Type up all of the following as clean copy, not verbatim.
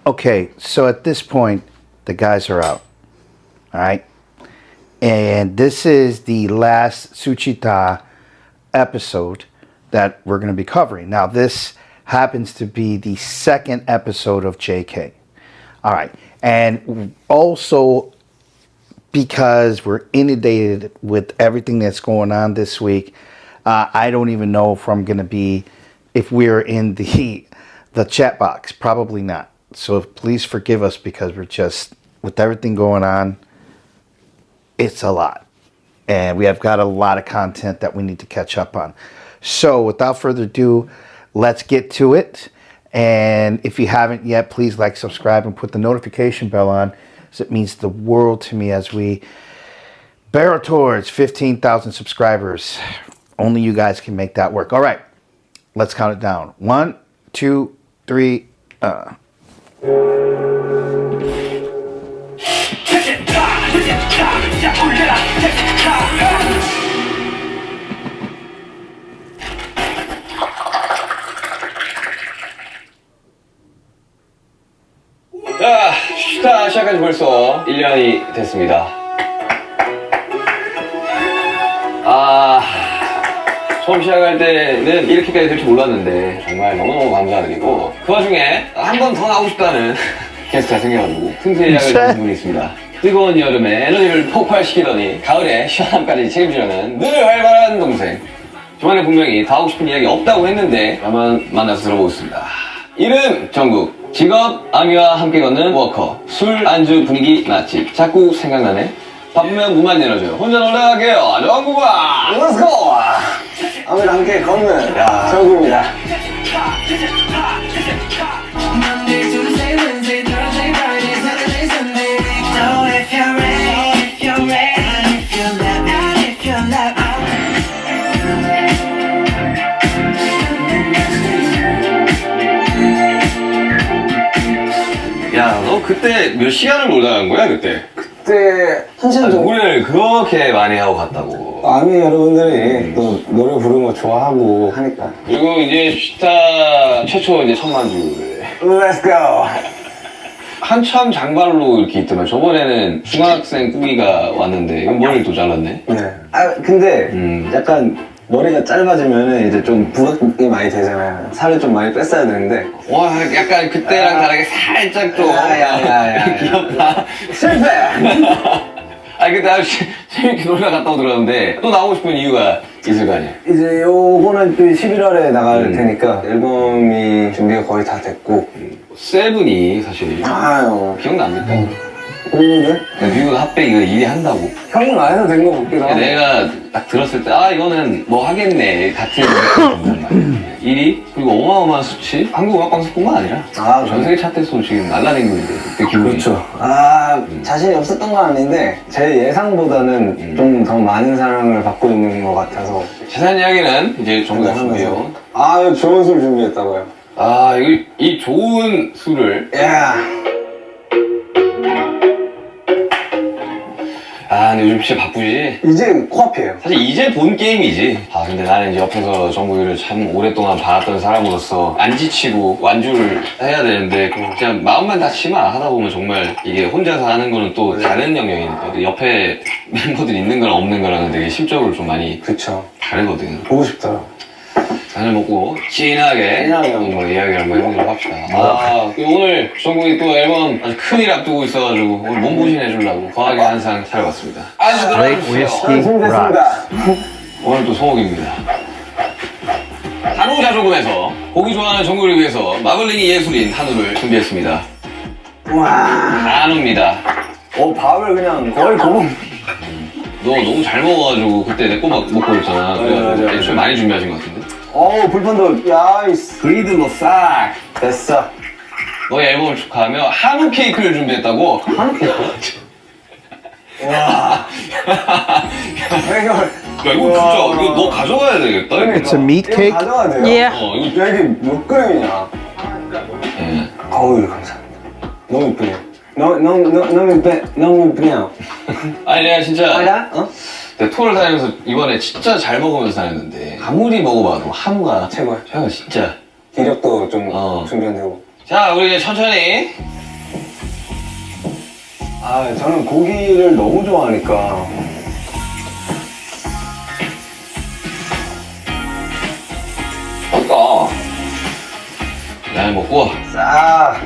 Okay, so at this point, the guys are out. All right. And this is the last Suchita episode that we're going to be covering. Now, this happens to be the second episode of JK. All right. And also, because we're inundated with everything that's going on this week, I don't even know if we're in the chat box. Probably not. So please forgive us because we're just, with everything going on, it's a lot. And we have got a lot of content that we need to catch up on. So without further ado, let's get to it. And if you haven't yet, please like, subscribe, and put the notification bell on. So it means the world to me as we barrel towards 15,000 subscribers. Only you guys can make that work. All right, let's count it down. 1, 2, 3. 자, 슈타 시작한 지 벌써 1년이 됐습니다. 처음 시작할 때는 이렇게까지 될 줄 몰랐는데 정말 너무너무 감사드리고, 그 와중에 한 번 더 나오고 싶다는 게스트가 생겨가지고 틈새 예약을 하신 분이 있습니다. 뜨거운 여름에 에너지를 폭발시키더니 가을에 시원함까지 책임지려는 늘 활발한 동생. 저번에 분명히 더 하고 싶은 이야기 없다고 했는데 한번 만나서 들어보겠습니다. 이름 정국, 직업 아미와 함께 걷는 워커, 술 안주 분위기 맛집. 자꾸 생각나네. 바쁘면 문만 열어줘요. 혼자 놀다 갈게요. 정국아. 렛츠고! 아미랑 함께 걷는 정국입니다. 야, 너 그때 몇 시간을 놀다 간 거야, 그때? 그때 한 시간 정도. 노래를 그렇게 많이 하고 갔다고. 아미 여러분들이 또 노래 부르는 거 좋아하고 하니까. 그리고 이제 슈타 최초 이제 천만주를. 렛츠고! 한참 장발로 이렇게 있더만. 저번에는 중학생 꾸기가 왔는데 이건 머리를 또 잘랐네. 네. 근데 약간 머리가 짧아지면은 이제 좀 부각이 많이 되잖아요. 살을 좀 많이 뺐어야 되는데. 와, 약간 그때랑 다르게 살짝 또 귀엽다. 실패! 아니 근데 아주 재밌게 놀러 갔다 오더라는데 또 나오고 싶은 이유가 있을 거 아니야? 이제 요거는 또 11월에 나갈 테니까 앨범이 준비가 거의 다 됐고. 세븐이 사실 아유. 기억납니까? 그리고 미국 핫백 이거 일이 한다고? 형은 안 해도 된 거 같기도 하고. 내가 딱 들었을 때 이거는 뭐 하겠네 같은 일이. 그리고 어마어마한 수치. 한국 음악방송뿐만 아니라 전 세계 차트에서 지금 날라다니고 있는데 그때 기분이. 그렇죠. 자신이 없었던 건 아닌데 제 예상보다는 좀 더 많은 사랑을 받고 있는 것 같아서. 자세한 이야기는 이제 정부가 준비해온. 좋은 술 준비했다고요. 이 좋은 술을 근데 요즘 진짜 바쁘지? 이제 코앞이에요. 사실 이제 본 게임이지. 근데 나는 이제 옆에서 정국이를 참 오랫동안 봐왔던 사람으로서 안 지치고 완주를 해야 되는데 그냥 마음만 다치면 하다 보면 정말 이게 혼자서 하는 거는 또 다른 영역이니까 옆에 멤버들 있는 거랑 없는 거랑은 되게 심적으로 좀 많이 그쵸. 다르거든. 보고 싶더라고. 잔을 먹고 진하게 뭐 이야기를 한번 해보도록 합시다. 오늘 정국이 또 앨범 아주 큰일 앞두고 있어가지고 오늘 몸보신 해주려고 거하게 항상 찾아봤습니다. 아주 들어주세요. 준비했습니다. 오늘 또 소옥입니다. 한우 자조금에서 고기 좋아하는 정국을 위해서 마블링이 예술인 한우를 준비했습니다. 와. 한우입니다. 밥을 그냥 거의 고봉. 너 너무 잘 먹어가지고 그때 내 거 먹고 있잖아. 그래가지고 맞아. 애초에 많이 준비하신 것 같은데? 불판도 야이스. 그리들로 싹 됐어. 너의 앨범을 축하하며 한우 케이크를 준비했다고? 한우 케이크? 와. 야 이거 진짜 이거 너 가져가야 되겠다. It's a meat 이거 cake. 가져가야 돼요. Yeah. 이거 야, 이게 몇 그램이냐? 감사합니다. 너무 이쁘네요. 너무 이쁘네요. 아니 내가 진짜 아야? 내가 투어를 다니면서 이번에 진짜 잘 먹으면서 다녔는데 아무리 먹어봐도 한우가 최고야. 진짜. 기력도 좀 어. 충전되고. 자 우리 이제 천천히 아, 저는 고기를 너무 좋아하니까. 그러니까 잘 먹고 싹.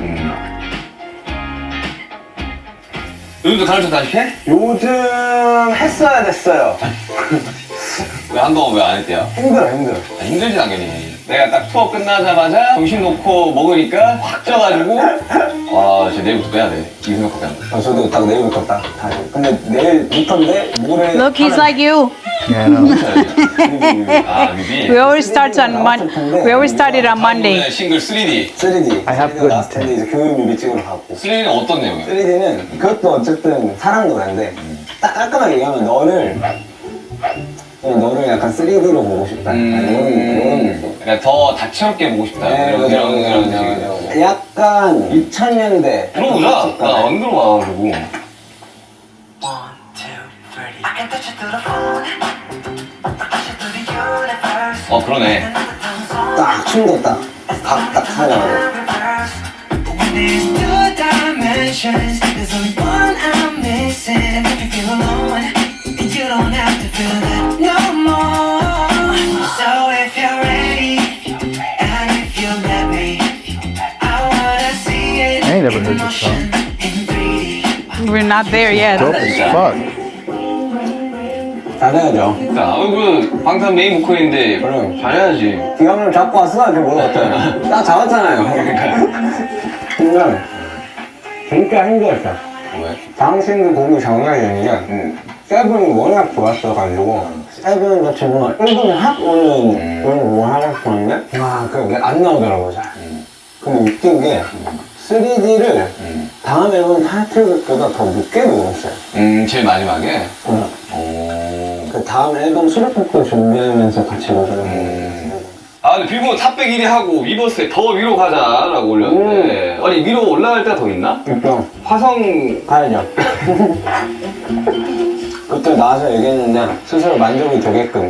요즘도 가르쳐 다시 해? 요즘 했어야 됐어요. 왜 한동안 왜 안 했대요? 힘들어. 힘들지 당연히. 내가 딱 투어 끝나자마자 정신 놓고 먹으니까 확 쪄가지고 아 진짜 내일부터 빼야 돼 이 생각밖에 안 돼. 저도 딱 내일부터 딱 다시. 근데 내일부터인데 모레. Look, he's like you. Yeah, I know. 아 뮤비 We always start on We always started on Monday. 싱글 3D 3D. I have good 나왔을 텐데 이제 교육 뮤비 찍으러 가고. 3D는 어떤 내용이야? 3D는 그것도 어쨌든 사랑 노래인데 딱 깔끔하게 얘기하면 너를 약간 3D로 보고 싶다. 이런 느낌. 그러니까 더 다채롭게 보고 싶다 이런 식으로. 약간 2000년대. 들어보자 나 안 들어봐가지고 그러네 딱 춤도 딱 살려가지고. There's two dimensions. There's only one I'm missing. If you feel alone, you don't have to feel that no more. So if you're ready, and if you let me, I wanna see it. I ain't never in heard this song. motion, in 3D. We're not there yet. Dope as fuck. 잘해야죠. 그 방탄 메인 보컬인데 그럼. 잘해야지 기왕을 잡고 왔어 이렇게 물어봤잖아요. 딱 잡았잖아요. 근데 진짜 힘들었어. 왜? 당신도 곡이 장난이 아니라 세븐이 워낙 좋았어가지고 세븐 같이 뭔가 1분에 확 오는 그런 걸 하고 싶었는데 와 그게 안 나오더라고요 잘. 근데 웃긴 게 3D를 다음 앨범 타이틀곡보다 더 늦게 녹음했어요. 제일 마지막에? 그 다음 앨범 수록곡도 준비하면서 같이 녹음했어요. 아 근데 빌보드 탑백 1위 하고 위버스에 더 위로 가자라고 올렸는데 아니 위로 올라갈 때가 더 있나? 그러니까 화성 가야죠. 그때 나와서 얘기했는데 스스로 만족이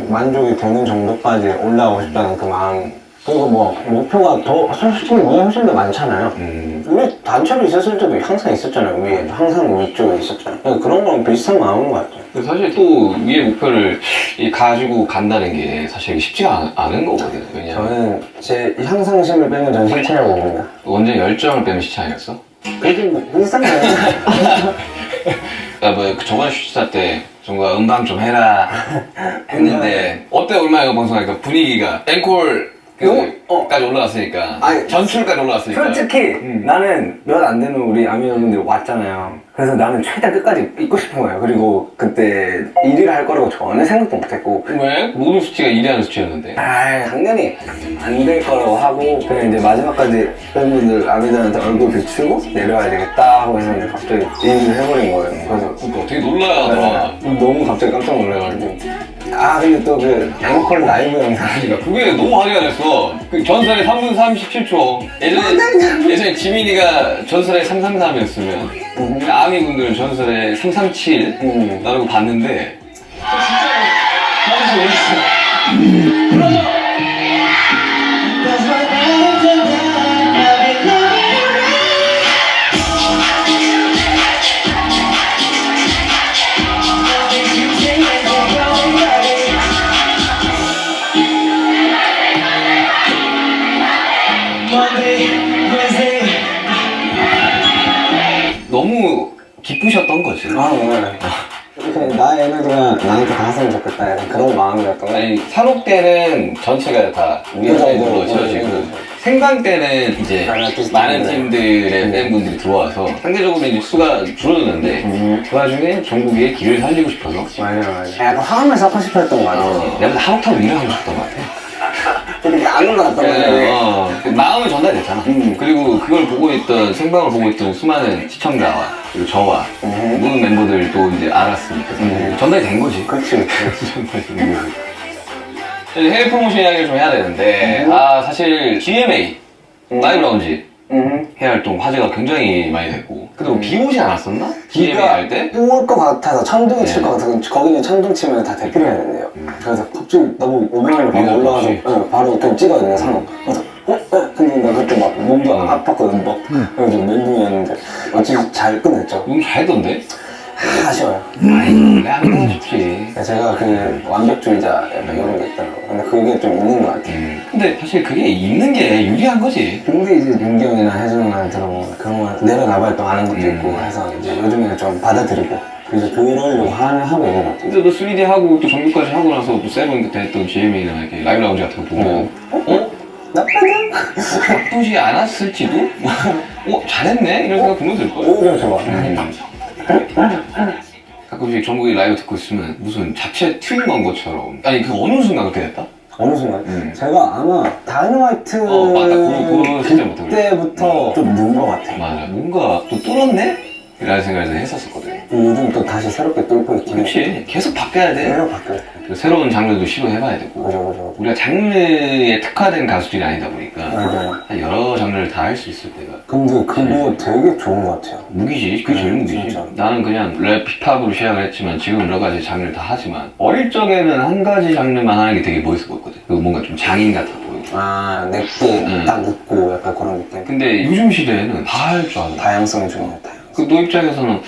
만족이 되는 정도까지 올라가고 싶다는 그 마음. 그리고 뭐 목표가 더 솔직히 위에 훨씬 더 많잖아요. 우리 단체로 있었을 때도 항상 있었잖아요. 위에 항상 위쪽에 있었잖아요. 그러니까 그런 거랑 비슷한 마음인 것 같아요. 사실 또 위의 목표를 가지고 간다는 게 사실 쉽지가 않은 거거든요. 왜냐면 저는 제 향상심을 빼면 전 실체라고 봅니다. 완전 열정을 빼면 시차 아니었어? 그게 뭐 비슷한 거 아니에요? 뭐 저번에 슈트사 때 정말 음방 좀 해라 했는데 어때 얼마나 이거 방송하니까 분위기가 앵콜 까지 올라갔으니까 아니, 전출까지 올라갔으니까 솔직히 나는 몇 안 되는 우리 아미너분들 왔잖아요. 그래서 나는 최대한 끝까지 있고 싶은 거예요. 그리고 그때 1위를 할 거라고 전혀 생각도 못했고 왜? 모든 수치가 1위하는 수치였는데 당연히 안 될 거라고 하고 그냥 이제 마지막까지 팬분들 아미들한테 얼굴 비추고 내려와야 되겠다 하고 했는데 갑자기 1위를 해버린 거예요. 그래서 되게 놀라야 하더라. 너무 갑자기 깜짝 놀라가지고 근데 또 그 앵콜 라이브 영상이 그게 너무 화제가 됐어. 그 전설의 3분 37초. 예전에 지민이가 전설의 333이었으면 아미분들은 전설의 337 나라고 봤는데 너무 기쁘셨던 거지. 네. 나의 에너지가 나한테 닿았으면 좋겠다 약간 그런 마음이었던 거야. 아니 산업 때는 전체가 다 우리나라로 지어지고 생방 때는 이제 많은 팀들의 팬분들이 들어와서 상대적으로 이제 수가 줄어드는데 그 와중에 전국의 길을 살리고 싶어서 맞아. 약간 화음을 쌓고 싶어 했던 거 같아. 내가 한옥타고 일을 하고 싶었던 것 같아. 그렇게 안 올라갔단 말이야. 그 마음은 전달됐잖아. 그리고 그걸 보고 있던 생방을 보고 있던 수많은 시청자와 그리고 저와 모든 멤버들도 이제 알았으니까 전달이 된 거지. 그렇지. 전달이 된 거지. 이제 해외 프로모션 이야기를 좀 해야 되는데 사실 GMA 라이브 라운지 해외 활동 화제가 굉장히 많이 됐고 근데 뭐 비 오지 않았었나? GMA 할 때? 올 것 같아서 천둥이 칠 것 같아서 거기는 천둥 치면 다 대피해야 된대요. 그래서 갑자기 너무 오명으로 바로 올라가서 바로 좀 찍어야 되는 상황. 그래서 근데 나 그때 막 몸도 아팠거든 막. 그래가지고 멘붕이었는데 어찌 잘 끝냈죠. 너무 잘했던데? 아쉬워요. 아이 원래 한 번 좋지. 제가 그 완벽주의자 약간 이런 게 있더라고. 근데 그게 좀 있는 것 같아요. 근데 사실 그게 있는 게 유리한 거지. 근데 이제 윤경이나 혜준이 말 들어보면 그런 거 내려놔봐야 또 아는 것도 있고 해서 이제 요즘에는 좀 받아들이고 그래서 그러려고 하고 있는 것 같아요. 근데 너 3D 하고 또 정규까지 하고 나서 또 세븐 그때 했던 GM이나 이렇게 라이브 라운지 같은 거 보면 나쁘지? 나쁘지 않았을지도? 잘했네? 이런 생각 분명 들걸? 오히려 좋아. 가끔씩 정국이 라이브 듣고 있으면 무슨 자체 튠 건 것처럼 아니 그 어느 순간 그렇게 됐다? 어느 순간 제가 아마 다이너마이트 맞다. 그거 시점부터 그때부터 좀 는 것 같아요. 맞아 뭔가 또 뚫었네? 라는 생각을 했었거든. 요즘 또 다시 새롭게 뚫고 있긴 해. 그렇지 계속 바뀌어야 돼. 계속 바뀌어요. 그리고 새로운 장르도 시도해봐야 되고 그죠. 우리가 장르에 특화된 가수들이 아니다 보니까 맞아요. 여러 장르를 다 할 수 있을 때가 근데 그거 되게 좋은 것 같아요. 무기지. 그게 제일 무기지. 진짜. 나는 그냥 랩, 힙합으로 시작을 했지만 지금 여러 가지 장르를 다 하지만 어릴 적에는 한 가지 장르만 하는 게 되게 멋있어 보였거든. 그리고 뭔가 좀 장인 같아 보이고. 아, 내게 딱 있고 약간 그런 느낌. 근데 요즘 시대에는 다 할 줄 알아. 다양성이 중요해, 다양성. 그 너 입장에서는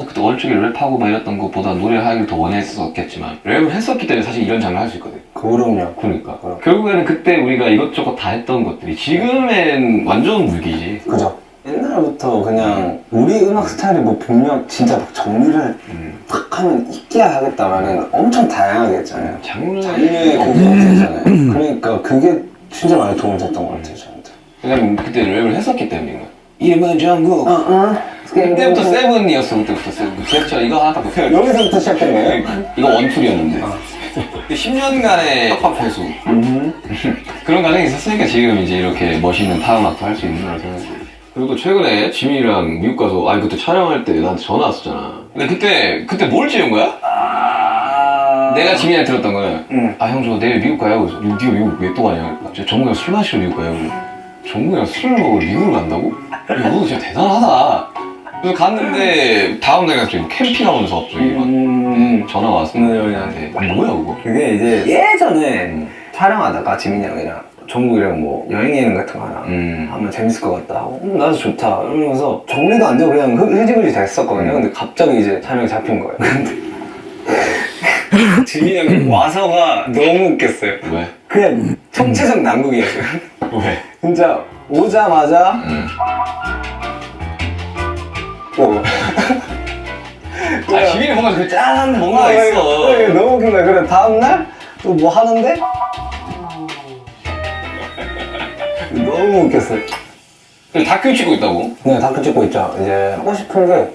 그때 어릴 적에 랩하고 막 이랬던 것보다 노래를 하기를 더 원했었겠지만 랩을 했었기 때문에 사실 이런 장르를 할 수 있거든. 그럼요. 그러니까 결국에는 그때 우리가 이것저것 다 했던 것들이 지금엔 완전 무기지. 그죠. 옛날부터 그냥 우리 음악 스타일이 뭐 분명 진짜 막 정리를 딱 하면 있게야 하겠다라는 엄청 다양하게 했잖아요. 장르의 그게 없잖아요. 그러니까 그게 진짜 많이 도움이 됐던 것 같아요, 저한테. 왜냐면 그때 랩을 했었기 때문인 거야. 이름은 정국. 그때부터 세븐이었어. 그때부터 세븐. 기억자 이거 하나 딱 펴. 여기서부터 시작된 거예요? 이거 원툴이었는데. 10년간의 협박 회수. 그런 과정이 있었으니까 지금 이제 이렇게 멋있는 타음악도 할 수 있는 거라고 생각해. 그리고 또 최근에 지민이랑 미국 가서 그때 촬영할 때 나한테 전화 왔었잖아. 근데 그때 뭘 찍은 거야? 내가 지민이한테 들었던 거는 형 저 내일 미국 가요. 그래서 네가 미국 왜 또 가냐? 정국이랑 술 마시러 미국 가요. 정국이랑 술을 먹으러 미국을 간다고? 야, 너 진짜 대단하다. 그래서 갔는데 다음날 갑자기 캠핑하면서 갑자기 막 전화가 왔어. 나한테 뭐야 그거? 그게 이제 예전에 촬영하다가 지민이 형이랑 정국이랑 뭐 여행여행 같은 거 하나 하면 재밌을 것 같다 하고 나도 좋다 이러면서 정리도 안 되고 그냥 흐지부지 됐었거든요. 근데 갑자기 이제 촬영이 잡힌 거예요. 근데 지민이 형이 와서가 너무 웃겼어요. 왜? 그냥 총체적 난국이었어요. 왜? 진짜 오자마자 지민이 뭔가 그 짠한 뭔가가 있어. 너무 웃긴 거야. 그래 다음날 또 뭐 하는데 너무 웃겼어요. 다큐 찍고 있다고? 네, 다큐 찍고 있죠. 이제 하고 싶은 게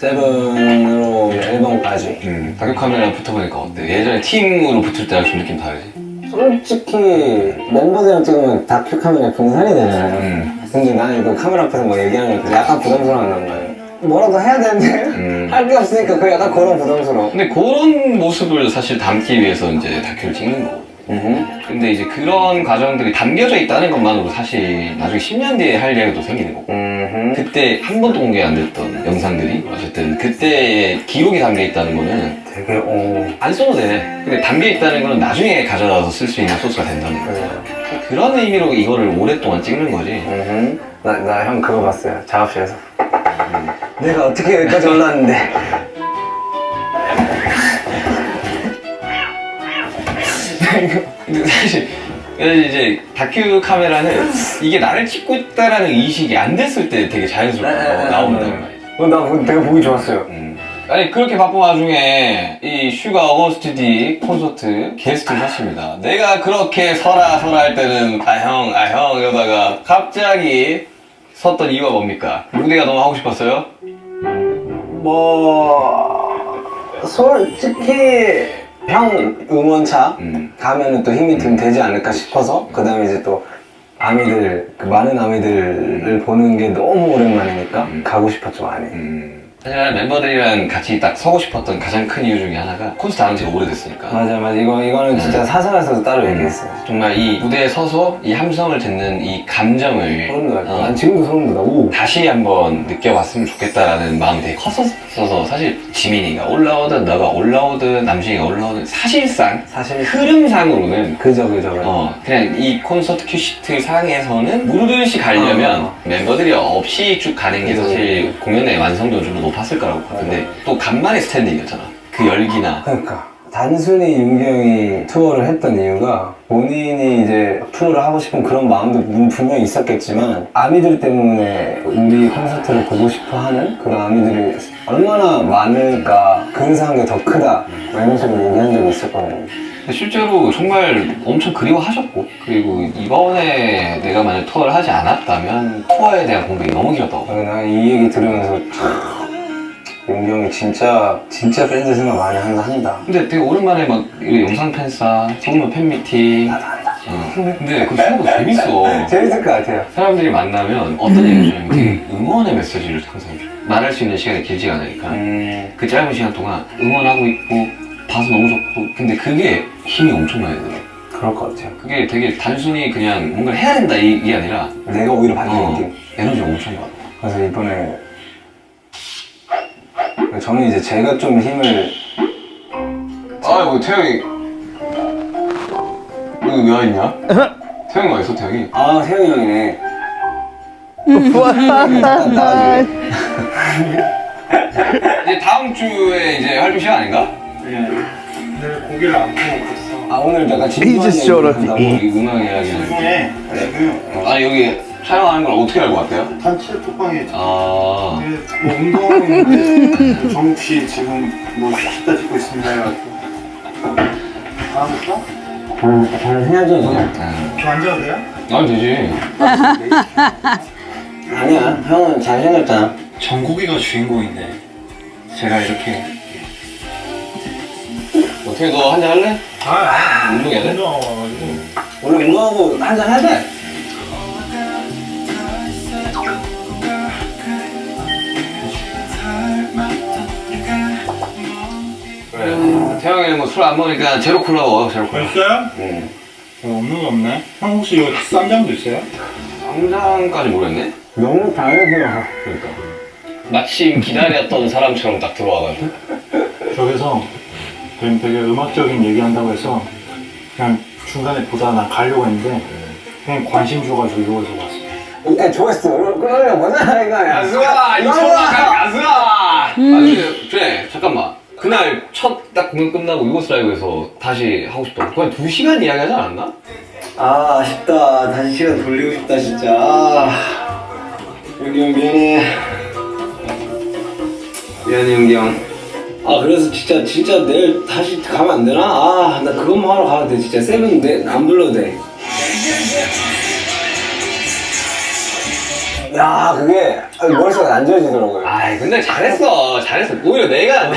세븐으로 앨범까지. 다큐 카메라 붙어보니까 어때? 예전에 팀으로 붙을 때랑 좀 느낌 다르지? 솔직히 멤버들이랑 찍으면 다큐 카메라 분산이 되잖아요. 근데 나는 이거 카메라 앞에서 뭐 얘기하는 게 약간 부담스러운 거예요. 뭐라도 해야 되는데 할 게 없으니까 그 약간 그런 부담스러워. 근데 그런 모습을 사실 담기 위해서 이제 다큐를 찍는 거고. 근데 이제 그런 과정들이 담겨져 있다는 것만으로 사실 나중에 10년 뒤에 할 이야기도 생기는 거고. 그때 한 번도 공개 안 됐던 영상들이 어쨌든 그때의 기록이 담겨 있다는 거는 되게 안 써도 돼. 근데 담겨 있다는 건 나중에 가져다서 쓸 수 있는 소스가 된다는 거야. 그런 의미로 이거를 오랫동안 찍는 거지. 나 형 그거 봤어요. 작업실에서. 내가 어떻게 여기까지 올랐는데. 근데 사실 이제 다큐 카메라는 이게 나를 찍고 있다라는 의식이 안 됐을 때 되게 자연스럽게 나온다는 말이지. 나 그거 되게 보기 좋았어요. 아니 그렇게 바쁜 와중에 이 슈가 어거스트 D 콘서트 게스트를 샀습니다. 내가 그렇게 서라 할 때는 형 이러다가 갑자기 섰던 이유가 뭡니까? 무대가 너무 하고 싶었어요? 솔직히 형 응원차 가면은 또 힘이 좀 되지 않을까 싶어서 그 다음에 이제 또 아미들 그 많은 아미들을 보는 게 너무 오랜만이니까 가고 싶었죠 많이. 사실 멤버들이랑 같이 딱 서고 싶었던 가장 큰 이유 중에 하나가 콘서트 안 한 지가 오래됐으니까. 맞아. 이거는 진짜 사설에서도 따로 얘기했어요. 정말 이 무대에 서서 이 함성을 듣는 이 감정을 소름 돋았다. 난 지금도 소름 돋아. 오. 다시 한번 느껴봤으면 좋겠다라는 마음이 되게 컸었어서 사실 지민이가 올라오든 너가 올라오든 남준이가 올라오든 사실상 사실 흐름상으로는 그죠. 그냥 이 콘서트 큐시트 상에서는 무르듯이 가려면 멤버들이 없이 쭉 가는 게 사실 공연의 완성도는 좀 더 높았을 거라고 봐. 근데 또 간만에 스탠딩이었잖아. 그 열기나 그러니까 단순히 윤기 형이 투어를 했던 이유가 본인이 이제 투어를 하고 싶은 그런 마음도 분명히 있었겠지만 아미들 때문에 우리 콘서트를 보고 싶어 하는 그런 아미들이 얼마나 많을까 그 의사한 게 더 크다 이런 식으로 얘기한 적이 있었거든요. 근데 실제로 정말 엄청 그리워하셨고 그리고 이번에 내가 만약 투어를 하지 않았다면 투어에 대한 공백이 너무 길었다고 봐. 난 이 얘기 들으면서 윤기 형이 진짜 팬들 생각 많이 한다. 근데 되게 오랜만에 막 이런 영상 팬싸, 소문 팬미팅 근데 그 수업도 재밌어. 재밌을 것 같아요. 사람들이 만나면 어떤 얘기를 주냐면 되게 응원의 메시지를 항상 줘. 말할 수 있는 시간이 길지가 않으니까 그 짧은 시간 동안 응원하고 있고 봐서 너무 좋고 근데 그게 힘이 엄청 많이 들어. 그럴 것 같아요. 그게 되게 단순히 그냥 뭔가를 해야 된다 이게 아니라 내가 오히려 받는 느낌. 에너지가 엄청 받아. 그래서 이번에 저는 이제 제가 좀 힘을 아이고 태영이 여기 왜 와있냐? 태영이 와있어 태영이? 아 세영이 형이네. 이제 다음 주에 이제 활동 시간 아닌가? 오늘 고기를 안 구워 먹었어. 아 오늘 약간 He just showed up to 한다고. eat. 이 음악 이야기는 중에 지금 아니 여기 촬영하는 걸 어떻게 알고 왔대요? 단체 톡방에 아 뭐 운동하고 있는데 정욱 씨 지금 뭐 식사 찍고 있습니다 해가지고 다음부터 잘 해야죠 이제. 저 앉아도 돼요? 아니 되지. 아니야 형은 잘생겼잖아. 정국이가 주인공인데 제가 이렇게 어떻게 너 한잔 할래? 운동해야 돼? 운동하고 와가지고 원래 운동하고 한잔 해야 돼. 그래 태영이는 뭐 술 안 먹으니까 제로 콜라 먹어 제로 콜라. 있어요? 응. 없는 거 없네. 형 혹시 이거 쌈장도 있어요? 당장까지 모르겠네? 너무 잘해서. 그러니까 마침 기다렸던 사람처럼 딱 들어와가지고 저기서 그냥 되게 음악적인 얘기한다고 해서 그냥 중간에 보다가 난 가려고 했는데 그냥 관심 줘가지고 이거에서 왔어. 그러니까 조회수 끌어보자 이거야. 가수아! 이천만까지 가수아! 아니 그래 잠깐만 그날 첫 딱 공연 끝나고 유고슬라이브에서 다시 하고 싶다고 그냥 2시간 이야기하지 않았나? 아 아쉽다. 다시 시간 돌리고 싶다 진짜. 윤기 형 미안해. 미안해 윤기 형. 아 그래서 진짜 내일 다시 가면 안 되나? 아 나 그것만 하러 가도 돼 진짜. 세븐 안 불러도 돼. 야 그게 머릿속에 안 지워지더라고요. 아이 근데 잘했어 오히려 내가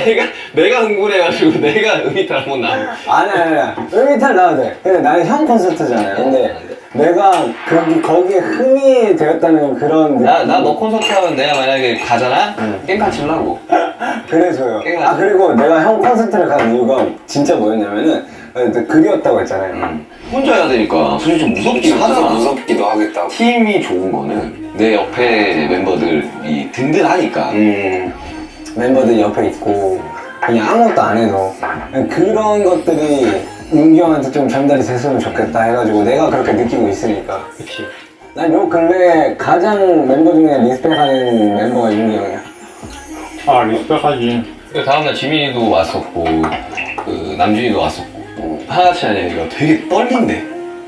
흥분해가지고 내가 음이탈 한번 나 아니야 음이탈 나와도 돼. 근데 나는 형 콘서트잖아요. 근데 내가 거기에 흠이 되었다는 그런 나 너 콘서트 하면 내가 만약에 가잖아? 깽판 치려고 그래서요. 아 그리고 내가 형 콘서트를 간 이유가 진짜 뭐였냐면은 그리웠다고 했잖아요. 혼자 해야 되니까 솔직히 좀 무섭긴 하잖아 무섭기도 하겠다. 팀이 좋은 거는 내 옆에 멤버들이 든든하니까 멤버들 옆에 있고 그냥 아무것도 안 해도 그런 것들이 윤기 형한테 좀 전달이 됐으면 좋겠다 해가지고 내가 그렇게 느끼고 있으니까. 그치. 난 요 근래 가장 멤버 중에 리스펙하는 멤버가 윤기 형이야. 아 리스펙하지. 다음날 지민이도 왔었고 그 남준이도 왔었고 하나같이 하냐 이거 되게 떨린대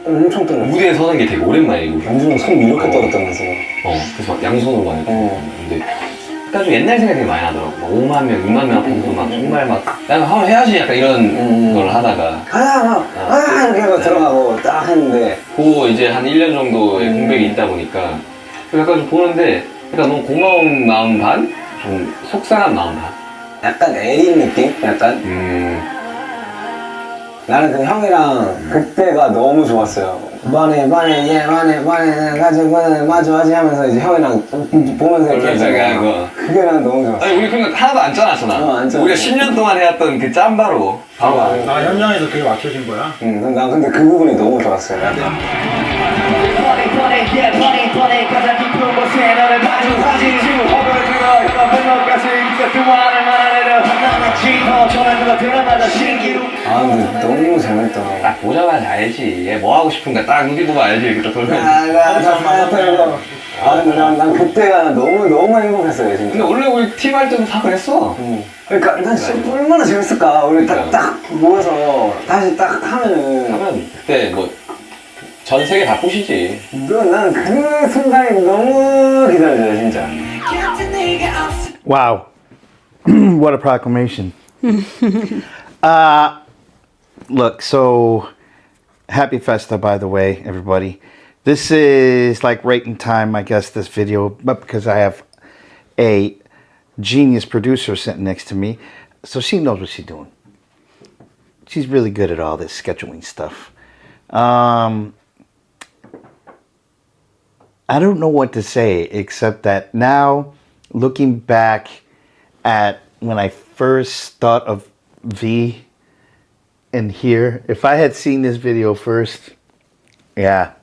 엄청 떨려. 무대에 서는 게 되게 오랜만이고 남준은 손 이렇게 떨었다면서. 그래서 막 양손으로 많이 근데 약간 좀 옛날 생각이 되게 많이 나더라고 막 5만 명, 6만 명 앞에서 막 정말 막 나는 한번 해야지 약간 이런 걸 하다가 이렇게 하고 들어가고 딱 했는데 그거 이제 한 1년 정도의 공백이 있다 보니까 약간 좀 보는데 약간 너무 고마운 마음 반? 좀 속상한 마음 반? 약간 애린 느낌? 약간? 나는 그 형이랑 그때가 너무 좋았어요. 만에 가지고 맞아 하면서 이제 형이랑 보면서 이렇게 그렇죠, 했잖아. 그거. 그게 난 너무 좋았어. 아니 우리 그런 거 하나도 안 짜놨어 나. 안 짜놨어. 우리가 10년 동안 해왔던 그 짬바로 바로 안 해. 아 현장에서 그게 맞춰진 거야? 응, 난 근데 그 부분이 너무 좋았어요. 아 근데 너무 재밌더라고. 딱 보자마자 알지. 얘 뭐 하고 싶은가 딱 눈빛 보면 알지. 이렇게 딱 돌면. 아 근데 난 그때가 너무 행복했어요 진짜. 근데 원래 우리 팀 할 때도 다 그랬어. 그러니까 난 진짜 얼마나 재밌을까. 우리 딱 모여서 다시 딱 하면은. 하면 그때 뭐 전 세계 다 보시지. 난 그 순간이 너무 기다려져요 진짜. Wow. What a proclamation. Look, so happy Festa, by the way, everybody. This is like right in time, I guess, this video, but because I have a genius producer sitting next to me, so she knows what she's doing. She's really good at all this scheduling stuff. I don't know what to say except that now, looking back at when I first thought of V and here, if I had seen this video first, yeah.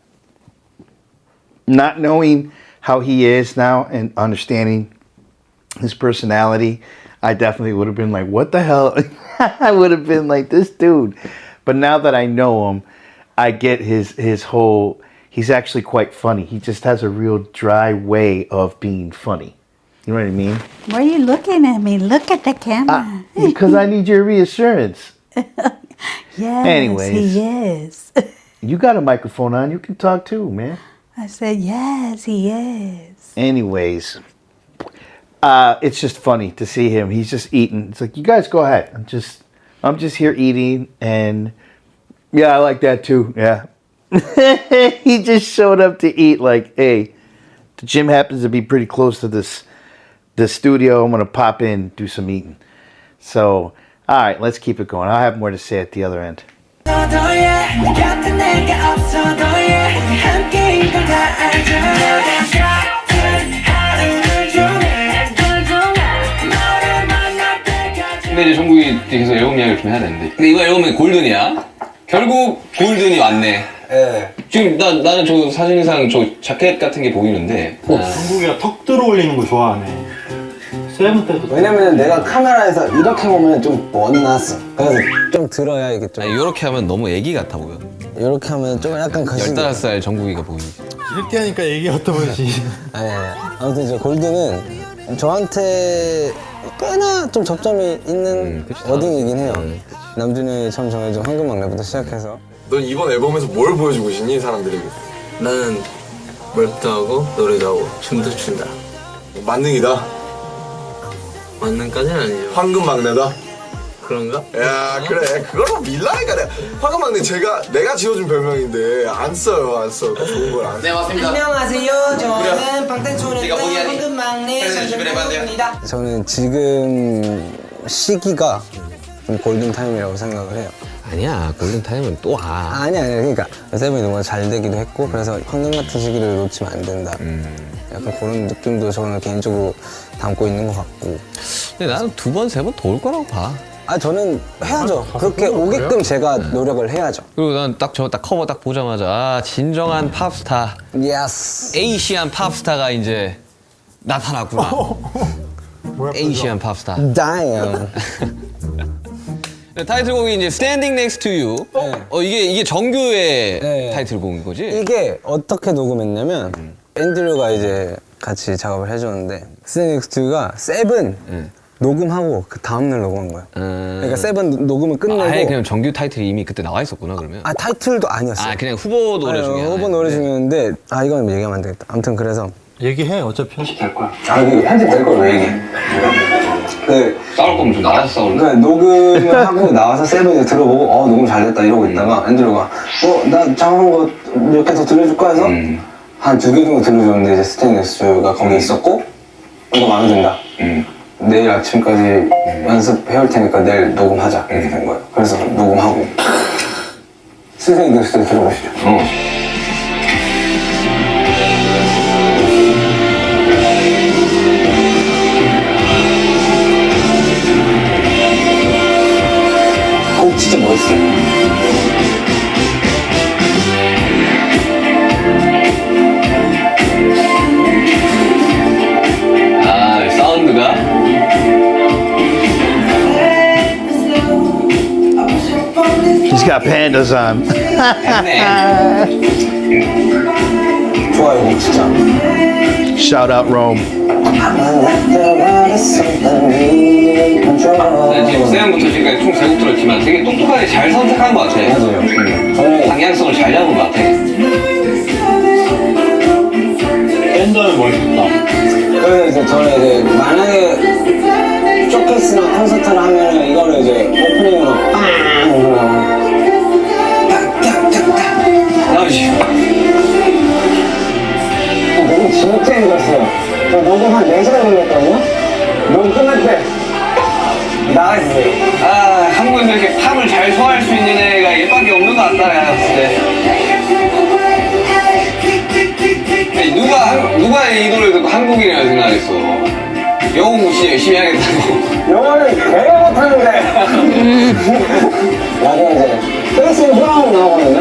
Not knowing how he is now and understanding his personality, I definitely would have been like, what the hell? I would have been like, this dude. But now that I know him, I get his whole, he's actually quite funny. He just has a real dry way of being funny. You know what I mean? Why are you looking at me? Look at the camera. Because I need your reassurance. Yes, Anyways. he is. You got a microphone on. You can talk too, man. I said, yes, he is. Anyways, it's just funny to see him. He's just eating. It's like, you guys go ahead. I'm just here eating, and yeah, I like that too. Yeah. He just showed up to eat. Like, hey, the gym happens to be pretty close to the studio. I'm gonna pop in, do some eating. So, all right, let's keep it going. I'll have more to say at the other end. 근데 이제 정국이 계속 앨범 이야기를 좀 해야 되는데. 근데 이번 앨범은 골든이야. 결국 골든이 왔네. 예. 지금 나는 저 사진상 저 자켓 같은 게 보이는데. 정국이가 턱 들어올리는 거 좋아하네. 세븐 때도. 왜냐면 내가 카메라에서 이렇게 보면 좀 멋났어. 그래서 좀 들어야 이게 좀. 아니 이렇게 하면 너무 애기 같아 보여. 이렇게 하면 좀 약간 거시기. 15살 정국이가 보이지. 이렇게 하니까 얘기 같아 보이지. 아니. 아무튼 저 골드는 저한테 꽤나 좀 접점이 있는 워딩이긴 해요. 남준이 참 정해준 황금막내부터 시작해서. 넌 이번 앨범에서 뭘 보여주고 싶니 사람들에게? 나는 랩도 하고 노래도 하고 춤도 춘다. 만능이다. 만능까지는 아니죠. 황금 막내다. 그런가? 야 그래 그걸로 밀라니까 내가 황금 막내 내가 지어준 별명인데 안 써요 안 써. 좋은 걸 안 써. 네 맞습니다. 안녕하세요. 저는 방탄소년단 황금막내 전정국입니다. 저는 지금 시기가 좀 골든 타임이라고 생각을 해요. 아니야 골든 타임은 또 와. 아니야 그러니까 세븐이 너무 잘 되기도 했고 그래서 황금 같은 시기를 놓치면 안 된다. 약간 그런 느낌도 저는 개인적으로 담고 있는 것 같고. 근데 나는 2번, 3번 더 올 거라고 봐. 아 저는 해야죠. 그렇게 오게끔 제가 노력을 해야죠. 그리고 난 딱 커버 딱 보자마자 아, 진정한 팝스타, 예스. 에이시안 팝스타가 이제 나타났구나. 에이시안 팝스타. 다임. 네, 타이틀곡이 이제 Standing Next to You. 이게 정규의 네. 타이틀곡인 거지? 이게 어떻게 녹음했냐면 앤드류가 이제 같이 작업을 해줬는데 스테닉스가 세븐 녹음하고 그 다음날 녹음한 거야. 그러니까 세븐 녹음을 끝내고 아예 그냥 정규 타이틀이 이미 그때 나와 있었구나 그러면? 아 타이틀도 아니었어. 아 그냥 후보 노래 중에 후보 하나였는데. 노래 중이었는데 아 이건 얘기하면 안 되겠다. 아무튼 그래서 얘기해. 어차피 편집될 거야. 아 이거 편집 될 걸 왜 얘기해? 싸울 거면 좀 나와서 싸울래? 그러니까 녹음을 하고 나와서 세븐이 들어보고 녹음 잘 됐다 이러고 있다가 앤드류가 나 작업한 거 몇 개 더 들려줄까 해서 한 2개 정도 들려줬는데 이제 스테인리스가 거기 있었고 이거 마음에 든다. 내일 아침까지 연습해올 테니까 내일 녹음하자 이렇게 된 거예요. 그래서 녹음하고 선생님 글쎄 들어보시죠. 곡 진짜 멋있어요. 아, 사운드가 He's got pandas on. 했네. 좋아요, 곡 진짜. Shout out Rome. 네, 지금 세연부터 지금까지 총 3곡 들었지만 되게 똑똑하게 잘 선택한 것 같아. 맞아요. 저는 방향성을 잘 잡은 것 같아. 밴드는 멋있다. 그래서 이제 저는 이제 만약에 쇼케이스나 콘서트를 하면은 이거를 이제 오프닝으로 빵 아우씨. 녹음 진짜 힘들었어요. 저 녹음 한 4시간 걸렸거든요? 녹음 끝날 때 나가있어요. 아, 한국에서 이렇게 팝을 잘 소화할 수 있는 애가 얘밖에 없는 것 같다, 내가 봤을 때. 아니, 누가 이 노래 듣고 한국인이라고 생각했어. 영어 공부 진짜 열심히 하겠다고. 영어는 되게 못하는데 나중에 이제 페이스인 브라운 나오거든요?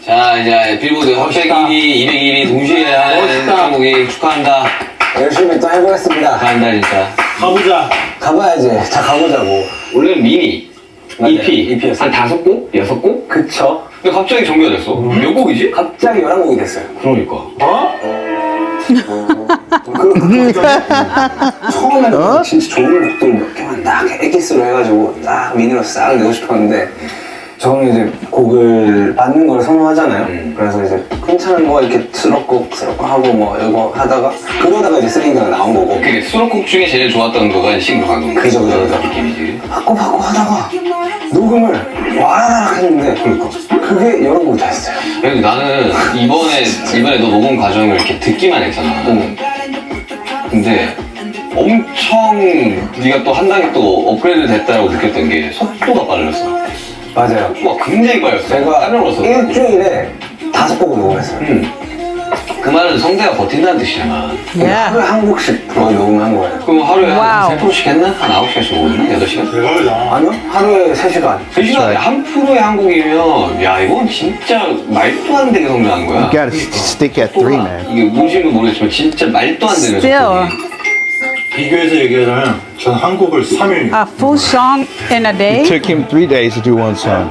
자, 이제 빌보드 핫백 1위, 201위 동시에 하는 한국이 축하한다. 열심히 또 해보겠습니다. 축하한다, 진짜. 가보자. 가봐야지. 자, 가보자고. 원래는 미니, 맞아요. EP, EP였어요. 한 5곡? 6곡? 그쵸? 근데 갑자기 정비가 됐어. 몇 곡이지? 갑자기 11곡이 됐어요. 그러니까. 처음에는 진짜 좋은 곡들 몇 개만 딱 엑기스로 해가지고 딱 미니로 싹 내고 싶었는데 저는 이제 곡을 받는 걸 선호하잖아요. 그래서 이제 괜찮은 거 이렇게 수록곡 하고 뭐 이거 하다가 그러다가 이제 쓰레기가 나온 거고 그게 수록곡 중에 제일 좋았던 거가 싱글 방송. 그죠. 느낌이지. 받고 하다가 녹음을 와라락 했는데 그게 여러 곡이 다 했어요. 근데 나는 이번에 너 녹음 과정을 이렇게 듣기만 했잖아. 근데 엄청 네가 또 한 단계 또 업그레이드 됐다라고 느꼈던 게 속도가 빨랐어. 맞아요. 와, 굉장히 빨랐어. 제가 까먹었어. 일주일에 5곡을 녹음했어요. 그 말은 성대가 버틴다는 뜻이잖아. Yeah. 하루에 한 곡씩 거의 녹음한 거예요. 그럼 하루에 와우. 한 3%씩 했나? 한 9시간씩 먹었나? 8시간? 대박이다. 아니요? 하루에 3시간. 3시간에 한 프로에 한 곡이면 야, 이건 진짜 말도 안 되게 성장한 거야. You gotta stick at 3, man. 이게 뭔지는 모르겠지만 진짜 말도 안 되는 Still, 속도지. 비교해서 얘기하자면 전 한국을 3일 a full song in a day? Took him 3 days to do one song.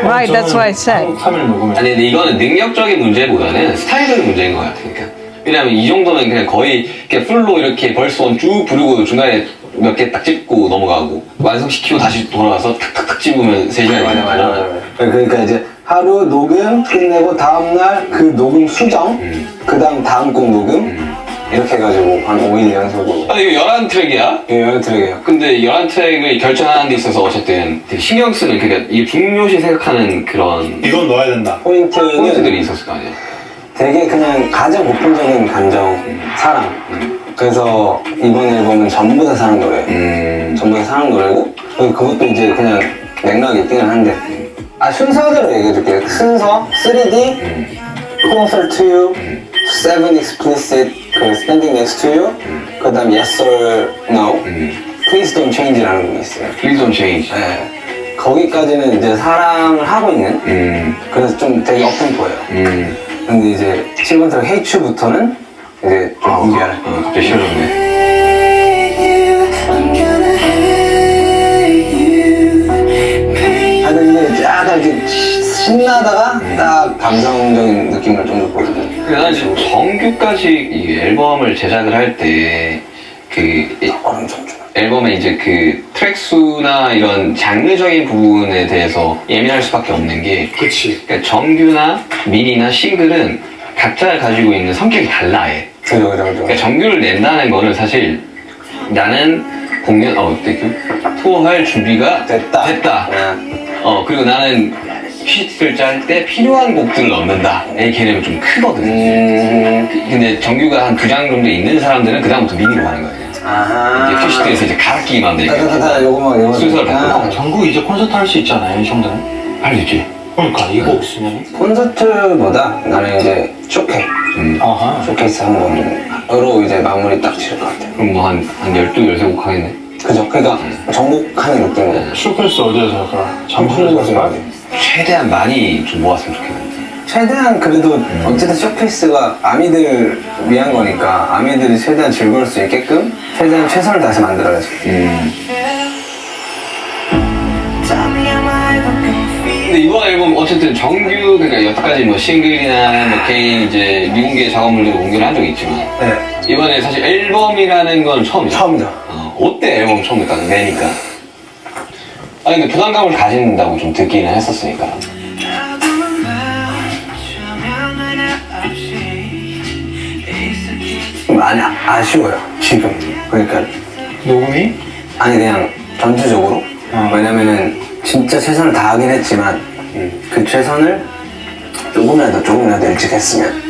Right, that's what I said. 한국 3일 녹음해. 아니 근데 이거는 능력적인 문제보다는 스타일적인 문제인 것 같아. 그러니까 왜냐면 이 정도면 그냥 거의 이렇게 풀로 이렇게 벌써 쭉 부르고 중간에 몇 개 딱 찝고 넘어가고 완성시키고 다시 돌아와서 탁탁탁 찝으면 3시간이 맞아. 그러니까 이제 하루 녹음 끝내고 다음날 그 녹음 수정, 그 다음 곡 녹음 이렇게 해가지고 한 5일 연속으로. 아 이거 11트랙이야? 예, 여러 트랙이에요. 근데 11트랙을 결정하는 데 있어서 어쨌든 되게 신경 쓰는 그러니까 이게 중요시 생각하는 그런 이건 넣어야 된다. 포인트는 포인트들이 있었을 거 아니야. 되게 그냥 가장 보편적인 감정, 사랑. 그래서 이번 앨범은 전부 다 사랑 노래. 전부 다 사랑 노래고 그것도 이제 그냥 맥락이 있기는 한데 순서대로 얘기해줄게요. 순서 3D, Closer to You, 7 Explicit, 그 Standing Next to You, 그 다음 Yes or No, Please Don't Change라는 곡이 있어요. Please don't change. 네. 거기까지는 이제 사랑을 하고 있는 그래서 좀 되게 업템포예요. 근데 이제 7번 트랙 Hate You부터는 이제 좀 이별. 갑자기 싫어졌네. I'm gonna hate you. 하여튼 이게 약간 이렇게 신나다가 딱 감성적인 느낌을 좀 더 보여줘요. 근데 나는 지금 정규까지 이 앨범을 제작을 할 때 그 앨범에 이제 그 트랙 수나 이런 장르적인 부분에 대해서 예민할 수밖에 없는 게 그치. 그러니까 정규나 미니나 싱글은 각자 가지고 있는 성격이 달라 해. 그죠. 그러니까 정규를 낸다는 거는 사실 나는 투어할 준비가 됐다. 됐다. 네. 그리고 나는 핏을 짤 때 필요한 곡들을 넣는다의 개념이 좀 크거든요. 근데 정규가 한 2장 정도 있는 사람들은 그다음부터 미니로 가는 거예요. 이제 퓨시트에서 이제 갈아끼기만 하면 되니까 따다다다 요거만 순서를 바꾸고 정국 이제 콘서트 할 수 있잖아요, 이 정도는. 할 수 있지. 그러니까 이거 없으면. 콘서트보다 나는 이제 쇼케 아하. 쇼케이스 한 번으로 이제 마무리 딱 지을 것 같아요. 그럼 뭐 한 12, 13곡 하겠네. 그죠? 그러니까 정복하는 느낌으로 쇼케이스 어디에서 할까? 잠실에서 해야지. 최대한 많이 좀 모았으면 좋겠는데. 최대한 그래도 어쨌든 쇼케이스가 아미들 위한 거니까 아미들이 최대한 즐거울 수 있게끔 최대한 최선을 다해서 만들어야지. Tell me am I ever gonna feel 근데 이번 앨범 어쨌든 정규 그러니까 여태까지 뭐 싱글이나 뭐 개인 이제 미공개 작업물들도 공개를 한 적이 있지만 네. 이번에 사실 앨범이라는 건 처음이죠. 처음이다. 어때 앨범 처음이니까 내니까. 아니 근데 부담감을 가진다고 좀 듣기는 했었으니까. 많이 아쉬워요 지금. 그러니까 녹음이? 아니 그냥 전체적으로. 왜냐면은 진짜 최선을 다하긴 했지만 그 최선을 조금이라도 일찍 했으면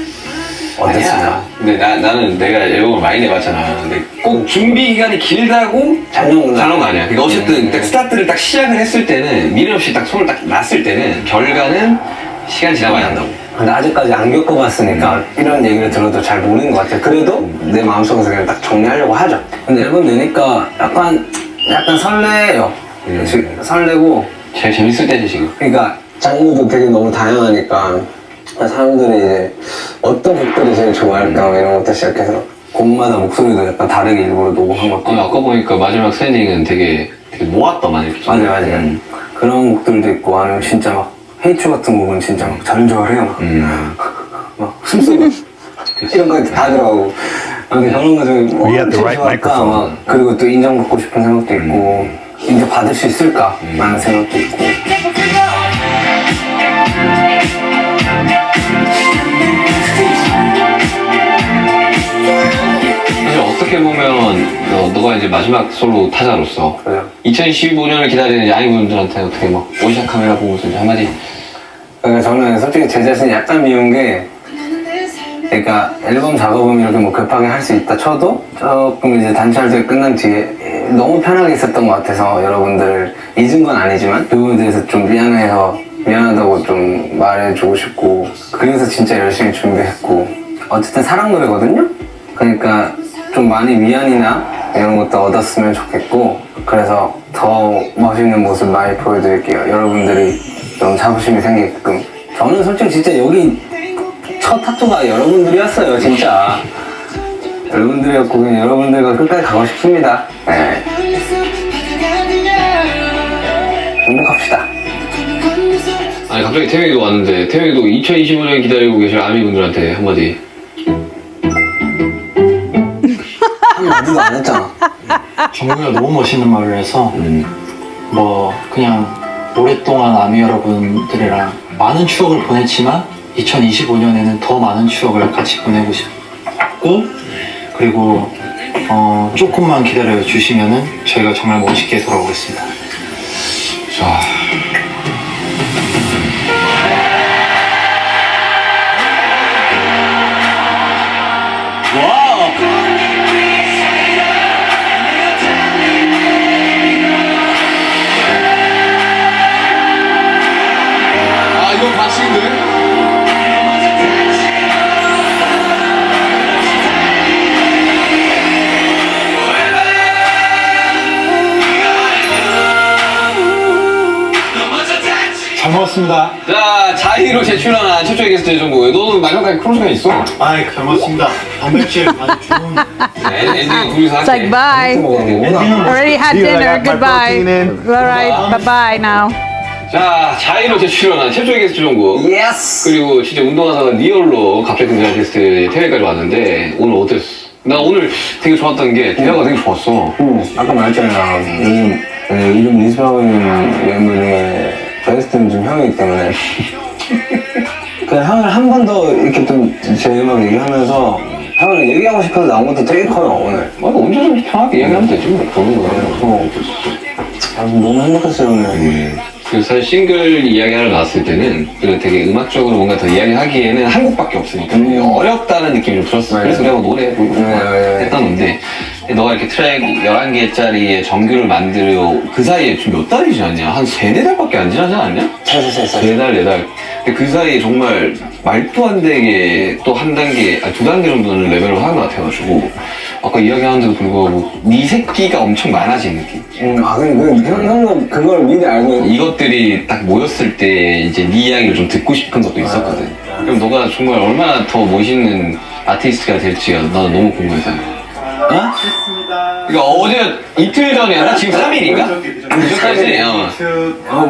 어땠을까. 아니야. 근데 나는 내가 앨범을 많이 내봤잖아. 근데 꼭 준비 기간이 길다고 잘 나온 거 아니야. 그러니까 어쨌든 딱 스타트를 딱 시작을 했을 때는 미련 없이 딱 손을 딱 놨을 때는 결과는 시간 지나봐야 한다고. 근데 아직까지 안 겪어봤으니까 이런 얘기를 들어도 잘 모르는 것 같아요. 그래도 내 마음속에서 그냥 딱 정리하려고 하죠. 근데 앨범 내니까 약간 설레요. 지금 설레고. 제일 재밌을 때지 지금. 그러니까 장르도 되게 너무 다양하니까 사람들이 이제 어떤 곡들이 제일 좋아할까 뭐 이런 것부터 시작해서 곡마다 목소리도 약간 다르게 일부러 녹음한 것도 아까 보니까 마지막 샌딩은 되게 모았더만 이렇게. 맞아요. 그런 곡들도 있고 아니면 진짜 막 헤이츄 같은 곡은 진짜 막 절절해요. 막 숨소리 이런 거 다 들어가고 근데 그런 거 중에 뭐 We have the right microphone. 막 그리고 또 인정받고 싶은 생각도 있고 인정받을 수 있을까 라는 생각도 있고. 사실 어떻게 보면 너가 이제 마지막 솔로 타자로서 그래요. 2015년을 기다리는 아이분들한테 어떻게 막 오디션 카메라 보고서 이제 한마디. 그러니까 저는 솔직히 제 자신이 약간 미운 게 그러니까 앨범 작업은 이렇게 뭐 급하게 할 수 있다 쳐도 조금 이제 단체 활동이 끝난 뒤에 너무 편하게 있었던 것 같아서 여러분들을 잊은 건 아니지만 그 부분에 대해서 좀 미안하다고 좀 말해주고 싶고 그래서 진짜 열심히 준비했고 어쨌든 사랑 노래거든요? 그러니까 좀 많이 위안이나 이런 것도 얻었으면 좋겠고 그래서 더 멋있는 모습 많이 보여드릴게요. 여러분들이 좀 자부심이 생기게끔. 저는 솔직히 진짜 여기 첫 타투가 여러분들이었어요, 진짜. 여러분들이었고 그냥 여러분들과 끝까지 가고 싶습니다. 네. 행복합시다. 아니 갑자기 태명이도 왔는데 태명이도 2025년 기다리고 계실 아미분들한테 한마디. 어디도 안 했잖아. 정국이가 너무 멋있는 말을 해서 뭐 그냥 오랫동안 아미 여러분들이랑 많은 추억을 보냈지만 2025년에는 더 많은 추억을 같이 보내고 싶고 그리고 조금만 기다려 주시면은 저희가 정말 멋있게 돌아오겠습니다. 자. 아 이건 반칙인데? 잘 먹었습니다. 자, 자의로 제출한 최초의 게스트 정보에 너는 마지막까지 크로스가 있어. 아이 잘 먹었습니다. 단백질 아주 좋은 네, 엔딩은 둘이서 It's like 할게. bye. 엔딩은 Already had See you, I dinner. got my Goodbye. protein in. All right. Bye bye now. 자, 자의로 제출한 최초의 게스트 정보. 예스! 그리고 진짜 운동하다가 리얼로 갑자기 등장한 게스트 태회까지 왔는데 오늘 어땠어? 나 오늘 되게 좋았던 게 대화가 되게 좋았어. 아까 말했잖아. 요즘 리스하고 있는 멤버 중에 베스트는 좀 형이기 때문에 그냥 형을 한 번 더 이렇게 좀 제 음악 얘기하면서 형을 얘기하고 싶어서 나온 것도 되게 커요 오늘. 맞아, 언제든지 편하게 이야기하면 되지 뭐. 그런 거야. 너무 행복했어요 오늘. 그 사실 싱글 이야기를 나왔을 때는 그 되게 음악적으로 뭔가 더 이야기하기에는 한 곡밖에 없으니까 어렵다는 느낌이 좀 들었어. 그래서 내가 노래 부르고 했던 건데 너가 이렇게 트랙 11개짜리의 정규를 만들어 그 사이에 지금 몇 달이 지났냐? 한 3-4달밖에 안 지나지 않았냐? 3달, 4달. 근데 그 사이에 정말 말도 안 되게 또 한 단계, 아니 2단계 정도는 레벨을 하는 것 같아가지고 아까 이야기하는데도 불구하고 네 새끼가 엄청 많아진 느낌. 근데 형은 그걸 미리 알고 있는 이것들이 딱 모였을 때 이제 네 이야기를 좀 듣고 싶은 것도 있었거든. 그럼 너가 정말 얼마나 더 멋있는 아티스트가 될지가 나는 너무 궁금해서. 어? 이거 어제 이틀 전이야? 지금 3일인가? 그저까지?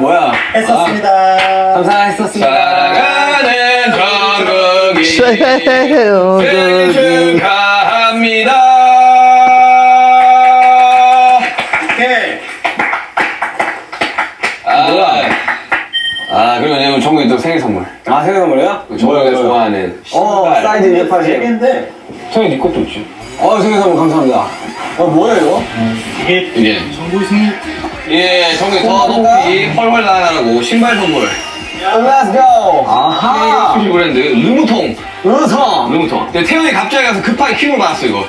뭐야 했었습니다. 감사했었습니다. 사랑하는 정국이 새해요, 생일 축하합니다. 오케이. 그리고 왜냐면 정국이 또 생일 선물. 아 생일 선물이야? 정국이가 좋아하는 신발. 사이즈 280 얘긴데 정국이 네 것도 있지. 생일 선물 감사합니다. 뭐야 이거? 이게 정국이 생일. 예, 정국이 더 높이 헐헐 날아가라고 신발 선물. Let's go. 아하. 수시 브랜드 르무통. 우성. 르무통. 근데 태현이 갑자기 가서 급하게 킥을 받았어 이거.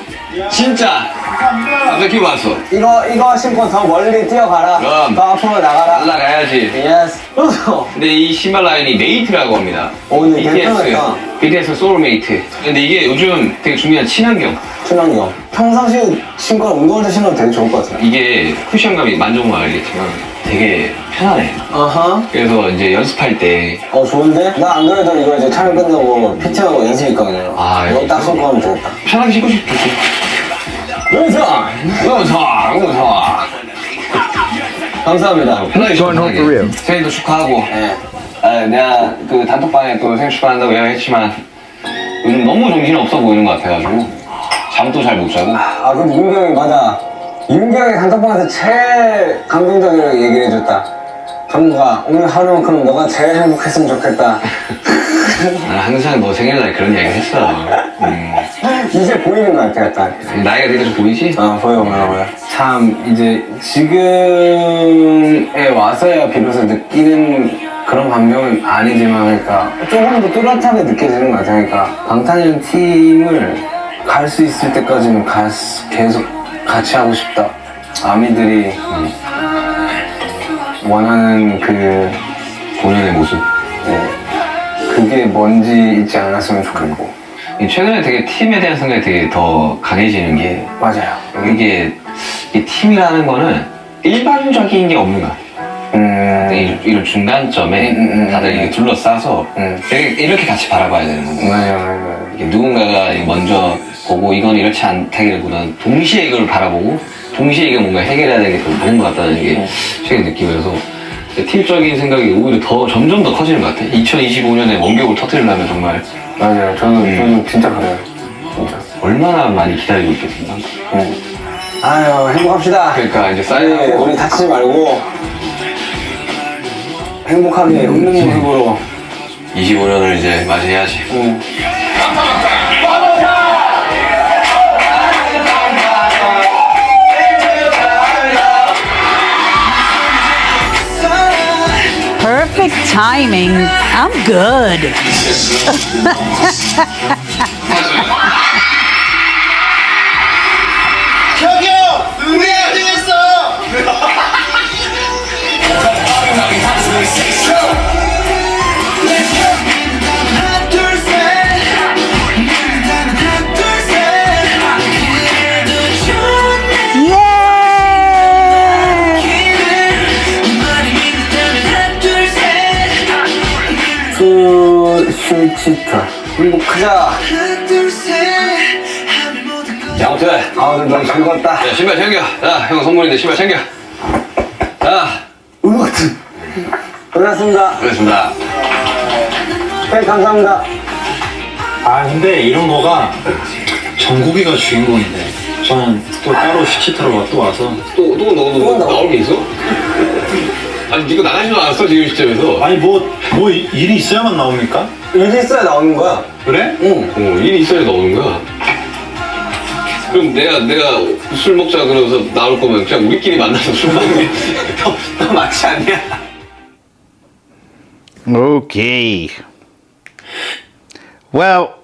진짜. 갑자기 킥을 받았어. 이거 신고 더 멀리 뛰어가라. 그럼. 더 앞으로 나가라. 날라가야지. 예스. 우성. 근데 이 신발 라인이 메이트라고 합니다. 근데 괜찮았다. BTS 소울메이트. 근데 이게 요즘 되게 중요한 친환경. 친환경. 평상시에 신고 운동할 때 신으면 되게 좋을 것 같아요. 이게 쿠션감이 만져보면 알겠지만 되게 편하네. 아하. 그래서 이제 연습할 때 좋은데? 나 안 그래도 이거 이제 촬영 끝나고 PT하고 연습 있거든요. 이거 딱 신고 하면 되겠다. 편하게 신고 싶지. 우성. 너무 좋아, 너무 좋아. 감사합니다. 편하게 Going home for real. 생일도 축하하고. 네. 내가 그 단톡방에 또 생일 축하한다고 이야기했지만 요즘 너무 정신 없어 보이는 것 같아가지고 잠도 잘 못 자고. 근데 윤경이 맞아. 윤경이 단톡방에서 제일 감동적인 얘기를 해줬다. 정국아, 오늘 하루만큼 너가 제일 행복했으면 좋겠다. 난 항상 너 생일날 그런 이야기 했어. 이제 보이는 것 같아, 약간. 나이가 되게 좀 보이지? 보여. 참, 이제 지금에 와서야 비로소 느끼는 그런 감정은 아니지만, 그러니까 조금 더 뚜렷하게 느껴지는 것 같아. 그러니까 방탄이라는 팀을 갈 수 있을 때까지는 계속 같이 하고 싶다. 아미들이 원하는 그 본연의 모습. 그게 뭔지 잊지 않았으면 좋겠고. 최근에 되게 팀에 대한 생각이 되게 더 강해지는 게 맞아요. 이게 이 팀이라는 거는 일반적인 게 없는 거야. 이런 중간점에 다들 이게 둘러싸서 되게 이렇게 같이 바라봐야 되는 거고. 맞아요. 이게 누군가가 먼저 보고 이건 이렇지 않다기보다는 동시에 이걸 바라보고 동시에 이게 뭔가 해결해야 되는 게 더 많은 것 같다는 게 최근 느낌이어서 팀적인 생각이 오히려 점점 더 커지는 것 같아. 2025년에 원격을 터뜨리려면 정말 맞아요. 저는 진짜 그래요. 진짜. 얼마나 많이 기다리고 있겠습니까? 아유, 행복합시다. 그러니까 이제 사인하고 우리 다치지 말고 행복하게 웃는 모습으로 25년을 이제 맞이해야지. Perfect timing. I'm good. 저기요! 우리 어디 있어? 하나 둘셋 하나 둘셋 그래도 좋네 Yeah. 말이 믿는다면 하나 둘셋 수시치타 그리고 크자. 하나 둘셋 하면 모든 걸 자, 아무튼 오늘 너무 즐거웠다. 야, 신발 챙겨. 자, 형 선물인데 신발 챙겨. 자, 음악들 끝났습니다. 그렇습니다. 네, 감사합니다. 근데 이런 거가 정국이가 주인공인데 저는 또 따로 슈치타로 또 와서 또 나올 게 있어? 아니, 니가 나가지도 않았어, 지금 시점에서. 아니 뭐 일이 있어야만 나옵니까? 일이 있어야 나오는 거야. 그래? 응. 일이 있어야 나오는 거야. 그럼 내가 술 먹자 그러면서 나올 거면 그냥 우리끼리 만나서 술 먹는 게 더 맞지 않냐? Okay. Well,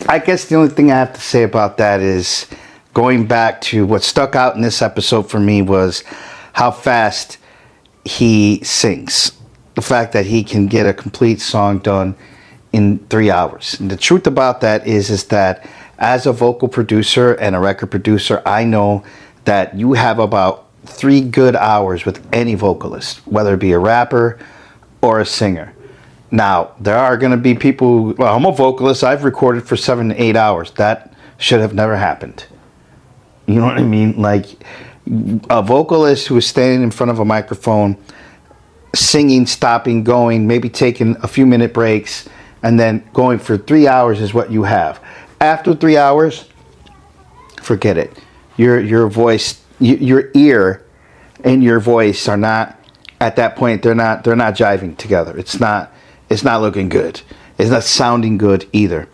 I guess the only thing I have to say about that is going back to what stuck out in this episode for me was how fast he sings. The fact that he can get a complete song done in 3 hours. And the truth about that is that as a vocal producer and a record producer, I know that you have about 3 good hours with any vocalist, whether it be a rapper or a singer. Now, there are going to be people, well, I'm a vocalist, I've recorded for 7 to 8 hours. That should have never happened. You know what I mean? Like, a vocalist who is standing in front of a microphone, singing, stopping, going, maybe taking a few minute breaks, and then going for 3 hours is what you have. After 3 hours, forget it. Your voice, your ear and your voice are not, at that point, they're not jiving together. It's not looking good. It's not sounding good either.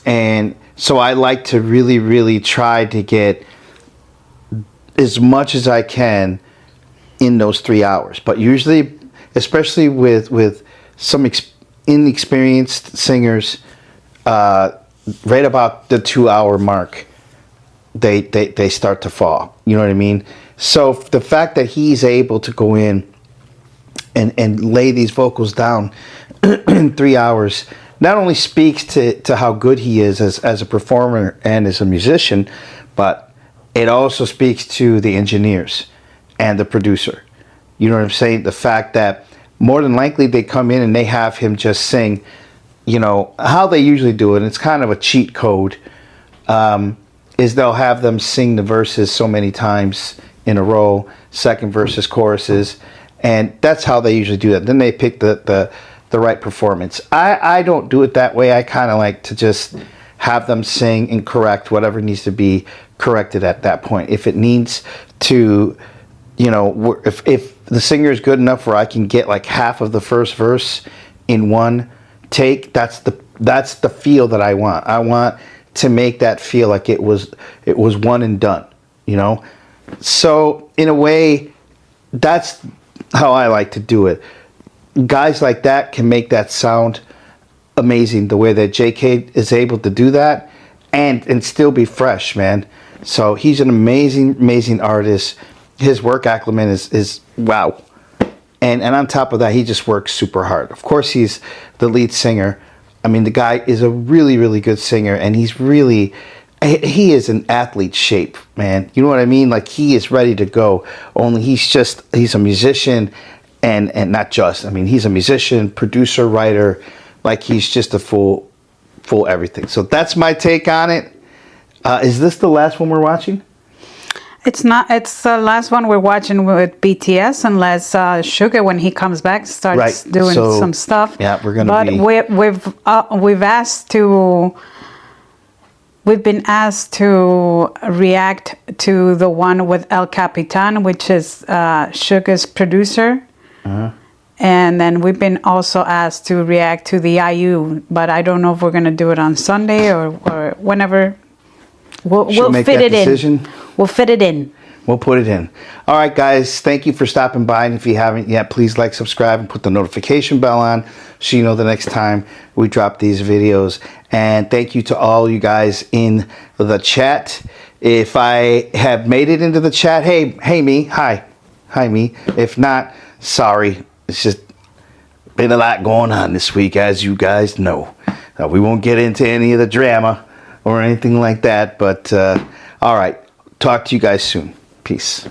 And so I like to really, really try to get as much as I can in those 3 hours. But usually, especially with some inexperienced singers, right about the 2 hour mark, they start to fall. You know what I mean? So the fact that he's able to go in and lay these vocals down in 3 hours not only speaks to how good he is as a performer and as a musician, but it also speaks to the engineers and the producer. You know what I'm saying? The fact that more than likely they come in and they have him just sing, you know, how they usually do it, and it's kind of a cheat code, is they'll have them sing the verses so many times in a row, second verses, choruses, and that's how they usually do that. Then they pick the right performance. I don't do it that way. I kind of like to just have them sing and correct whatever needs to be corrected at that point. If it needs to, you know, if the singer is good enough where I can get like half of the first verse in one take, that's the feel that I want. I want to make that feel like it was one and done, you know? So in a way, that's how I like to do it. Guys like that can make that sound amazing, the way that JK is able to do that and still be fresh, man. So he's an amazing artist. His work acumen is wow. And on top of that, he just works super hard. Of course, he's the lead singer. I mean, the guy is a really, really good singer, and he is in athlete shape, man. You know what I mean? Like, he is ready to go. Only he's a musician, and not just. I mean, he's a musician, producer, writer. Like, he's just a full everything. So that's my take on it. Is this the last one we're watching? It's not. It's the last one we're watching with BTS, unless Suga, when he comes back, starts doing some stuff. Yeah, we're gonna. But we've been asked to react to the one with El Capitan, which is Suga's producer. Uh-huh. And then we've been also asked to react to the IU, but I don't know if we're gonna do it on Sunday or whenever. We'll fit it in. We'll fit it in. We'll put it in. All right, guys. Thank you for stopping by. And if you haven't yet, please like, subscribe, and put the notification bell on so you know the next time we drop these videos. And thank you to all you guys in the chat. If I have made it into the chat, hey me, hi me. If not, sorry. It's just been a lot going on this week, as you guys know. We won't get into any of the drama or anything like that, but all right, talk to you guys soon. Peace.